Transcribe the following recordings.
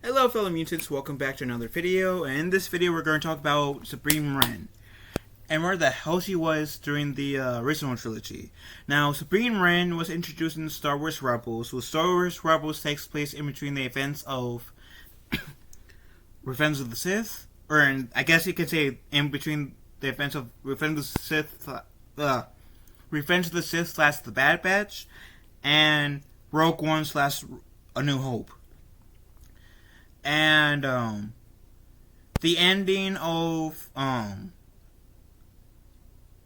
Hello fellow mutants, welcome back to another video, and in this video we're going to talk about Sabine Wren, and where the hell she was during the original trilogy. Now, Sabine Wren was introduced in Star Wars Rebels, so Star Wars Rebels takes place in between the events of Revenge of the Sith, or I guess you could say in between the events of Revenge of the Sith, Revenge of the Sith / The Bad Batch, and Rogue One / A New Hope. And the ending of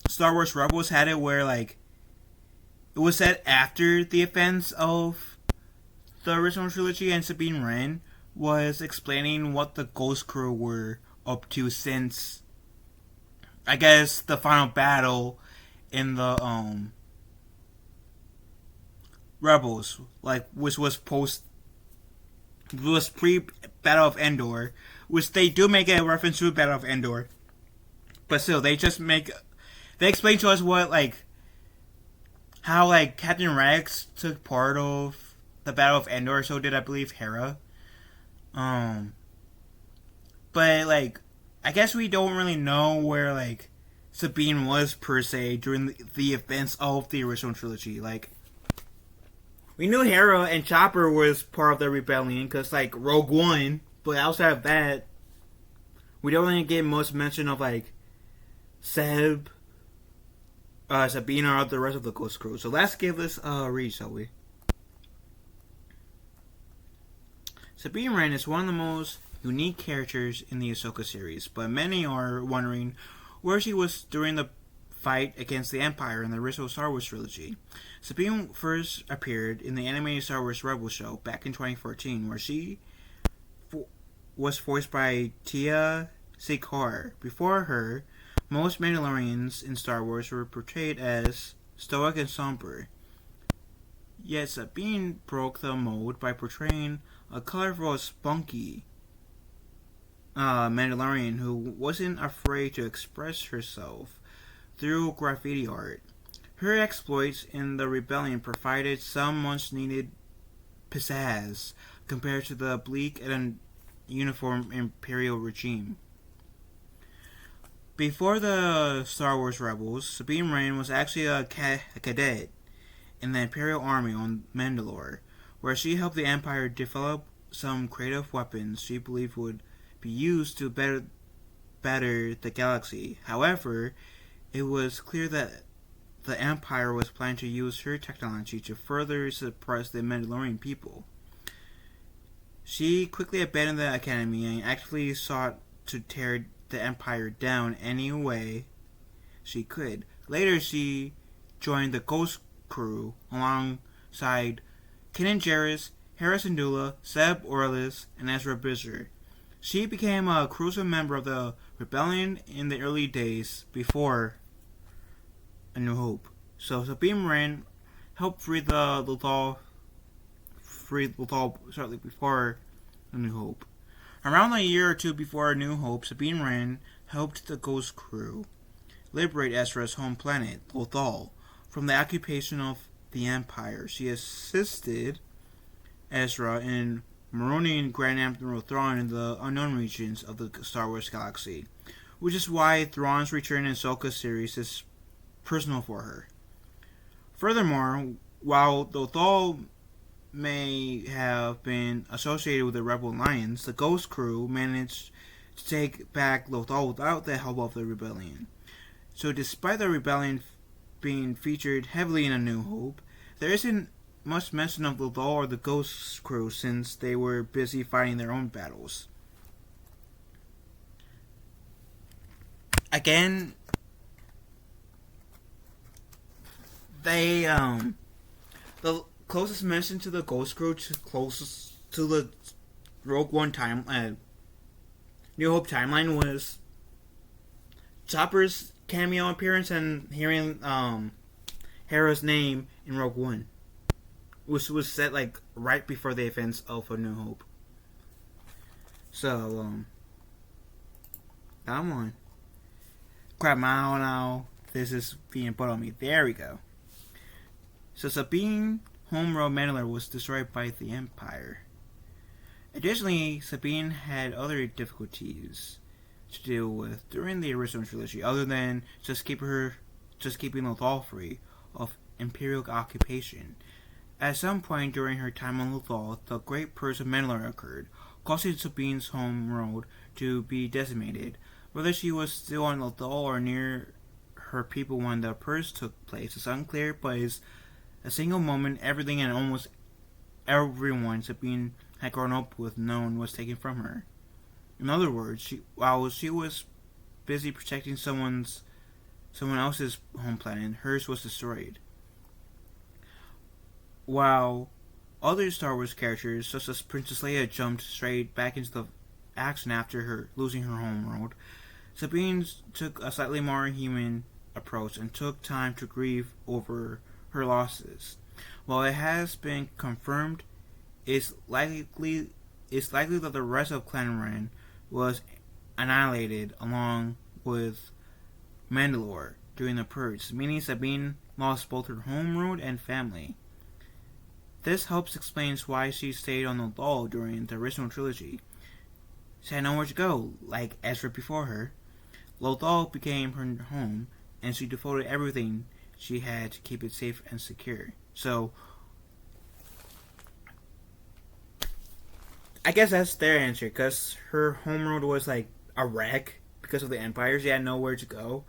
Star Wars Rebels had it where it was set after the events of the original trilogy, and Sabine Wren was explaining what the Ghost Crew were up to since, I guess, the final battle in the Rebels, which was pre-Battle of Endor, which they do make a reference to Battle of Endor, but still, they explain to us how Captain Rex took part of the Battle of Endor, so did, I believe, Hera. But, I guess we don't really know where, Sabine was, per se, during the events of the original trilogy. We knew Hera and Chopper was part of the rebellion, because, Rogue One, but outside of that, we don't really get much mention of, Sabine, or the rest of the Ghost Crew. So let's give this a read, shall we? Sabine Wren is one of the most unique characters in the Ahsoka series, but many are wondering where she was during the fight against the Empire in the original Star Wars trilogy. Sabine first appeared in the animated Star Wars Rebels show back in 2014, where she was voiced by Tia Sekar. Before her, most Mandalorians in Star Wars were portrayed as stoic and somber. Yet Sabine broke the mold by portraying a colorful, spunky Mandalorian who wasn't afraid to express herself through graffiti art. Her exploits in the rebellion provided some much-needed pizzazz compared to the bleak and uniform Imperial regime. Before the Star Wars Rebels, Sabine Wren was actually a cadet in the Imperial Army on Mandalore, where she helped the Empire develop some creative weapons she believed would be used to better the galaxy. However, it was clear that the Empire was planning to use her technology to further suppress the Mandalorian people. She quickly abandoned the academy and actively sought to tear the Empire down any way she could. Later, she joined the Ghost Crew alongside Kanan Jarrus, Hera Syndulla, Zeb Orless, and Ezra Bridger. She became a crucial member of the rebellion in the early days before A New Hope. So Sabine Wren helped free Lothal shortly before A New Hope. Around a year or two before A New Hope, Sabine Wren helped the Ghost Crew liberate Ezra's home planet, Lothal, from the occupation of the Empire. She assisted Ezra in maroning Grand Admiral Thrawn in the unknown regions of the Star Wars galaxy, which is why Thrawn's return in Ahsoka series is personal for her. Furthermore, while Lothal may have been associated with the Rebel Alliance, the Ghost Crew managed to take back Lothal without the help of the rebellion. So despite the rebellion being featured heavily in A New Hope, there isn't much mention of Lothal or the Ghost Crew since they were busy fighting their own battles. Again, the closest mention to the Ghost Crew, closest to the Rogue One New Hope timeline, was Chopper's cameo appearance and hearing Hera's name in Rogue One, which was set right before the events of A New Hope. So come on, crap! Now this is being put on me. There we go. So Sabine homeworld Mandalore was destroyed by the Empire. Additionally, Sabine had other difficulties to deal with during the original trilogy, other than just keeping Lothal free of Imperial occupation. At some point during her time on Lothal, the Great Purge of Mandalore occurred, causing Sabine's home world to be decimated. Whether she was still on Lothal or near her people when the purge took place is unclear, but is a single moment everything and almost everyone Sabine had grown up with known was taken from her. In other words, while she was busy protecting someone else's home planet, hers was destroyed. While other Star Wars characters, such as Princess Leia, jumped straight back into the action after her losing her homeworld, Sabine took a slightly more human approach and took time to grieve over her losses. While it has been confirmed, it's likely that the rest of Clan Wren was annihilated along with Mandalore during the Purge, meaning Sabine lost both her homeworld and family. This helps explain why she stayed on Lothal during the original trilogy. She had nowhere to go, like Ezra before her. Lothal became her home, and she devoted everything she had to keep it safe and secure. So, I guess that's their answer, because her homeworld was like a wreck because of the Empire. She had nowhere to go,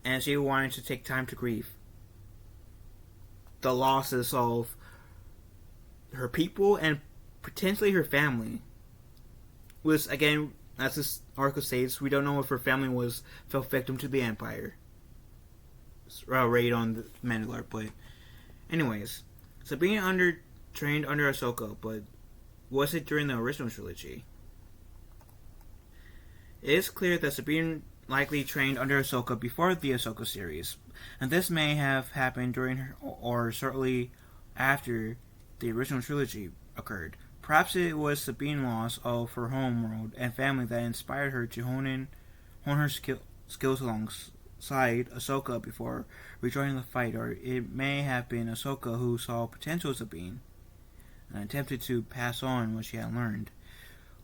and she wanted to take time to grieve the losses of her people and potentially her family. Which, again, as this article states, we don't know if her family fell victim to the Empire raid on the Mandalore. But, anyways, Sabine trained under Ahsoka, but was it during the original trilogy? It is clear that Sabine likely trained under Ahsoka before the Ahsoka series, and this may have happened during her, or shortly after the original trilogy occurred. Perhaps it was Sabine's loss of her homeworld and family that inspired her to hone her skills alongside Ahsoka before rejoining the fight, or it may have been Ahsoka who saw potential in Sabine and attempted to pass on what she had learned.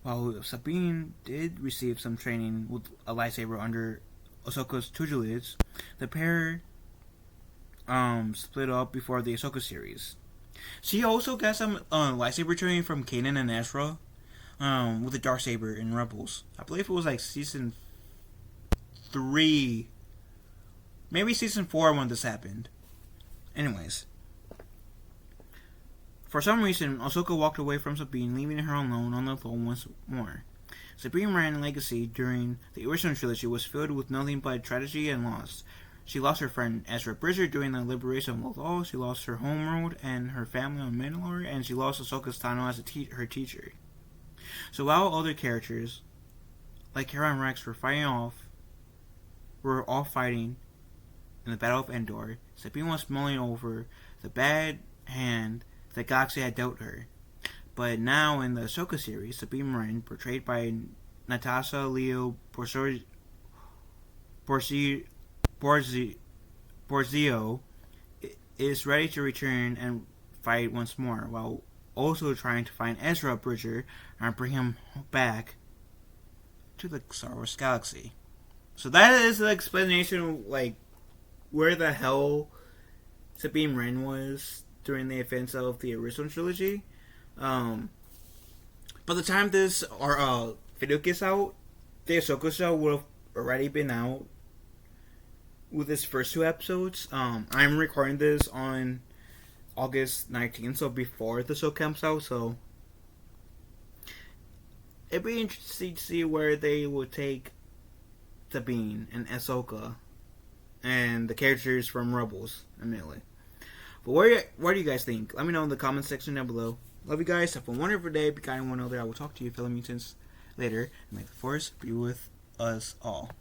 While Sabine did receive some training with a lightsaber under Ahsoka's tutelage, the pair split up before the Ahsoka series. She also got some lightsaber training from Kanan and Ezra with the Darksaber in Rebels. I believe it was like season 3, maybe season 4 when this happened. Anyways, for some reason, Ahsoka walked away from Sabine, leaving her alone on the throne once more. Sabine Wren's legacy during the original trilogy was filled with nothing but tragedy and loss. She lost her friend Ezra Bridger during the liberation of Lothal, she lost her homeworld and her family on Mandalore, and she lost Ahsoka's title as her teacher. So while other characters, like Hera and Rex, were all fighting in the Battle of Endor, Sabine was mulling over the bad hand the galaxy had dealt her. But now in the Ahsoka series, Sabine Wren, portrayed by Natasha Leo Borzio, is ready to return and fight once more, while also trying to find Ezra Bridger and bring him back to the Star Wars galaxy. So that is the explanation of, like, where the hell Sabine Wren was during the events of the original trilogy. By the time this video gets out, the Ahsoka show would have already been out with its first 2 episodes. I'm recording this on August 19th, so before the show comes out, so it'd be interesting to see where they would take Sabine and Ahsoka and the characters from Rebels, admittedly. But what do you guys think? Let me know in the comment section down below. Love you guys. Have a wonderful day. Be kind to one another. I will talk to you, fellow mutants, later. And may the Force be with us all.